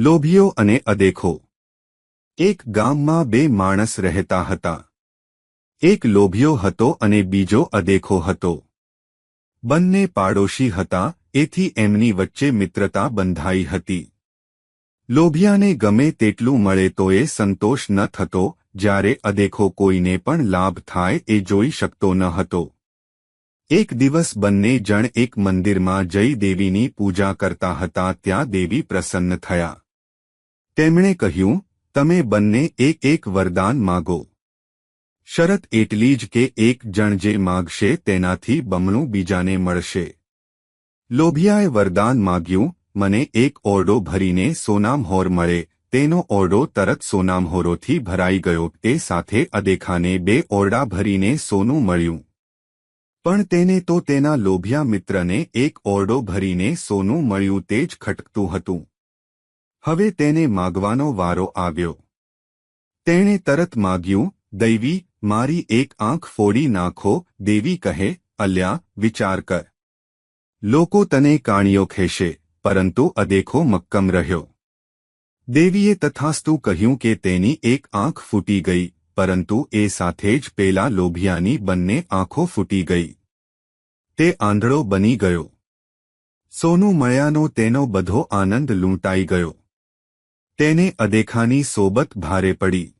લોભીઓ અને અદેખો। એક ગામમાં બે માણસ રહેતા હતા। એક લોભીઓ હતો અને બીજો અદેખો હતો। બંને પાડોશી હતા, એથી એમની વચ્ચે મિત્રતા બંધાઈ હતી। લોભિયાને ગમે તેટલું મળે તોય સંતોષ ન થતો, જ્યારે અદેખો કોઈને પણ લાભ થાય એ જોઈ શકતો ન હતો। એક દિવસ બંને જણ એક મંદિરમાં જઈ દેવીની પૂજા કરતા હતા। ત્યાં દેવી પ્રસન્ન થયા। તેમણે કહ્યું, તમે બંને એક વરદાન માગો। શરત એટલી જ કે એક જણ જે માગશે તેનાથી બમણું બીજાને મળશે। લોભિયાએ વરદાન માગ્યું, મને એક ઓરડો ભરીને સોનામહોર મળે। તેનો ઓરડો તરત સોનામહોરોથી ભરાઈ ગયો। તે સાથે અદેખાને બે ઓરડા ભરીને સોનું મળ્યું। પણ તેને તો તેના લોભિયા મિત્રને એક ઓરડો ભરીને સોનું મળ્યું તે જ ખટકતું હતું। હવે તેને માગવાનો વારો આવ્યો। તેણે તરત માગ્યું, દૈવી, મારી એક આંખ ફોડી નાખો। દેવી કહે, અલ્યા, વિચાર કર। લોકો તને કાણિયો કહેશે, પરંતુ અદેખો મક્કમ રહ્યો। દેવીએ તથાસ્તુ કહ્યું કે તેની એક આંખ ફૂટી ગઈ, પરંતુ એ સાથે જ પેલા લોભિયાની બંને આંખો ફૂટી ગઈ। તે આંધળો બની ગયો। સોનું મળ્યાનો તેનો બધો આનંદ લૂંટાઈ ગયો। તેને અદેખાની સોબત ભારે પડી।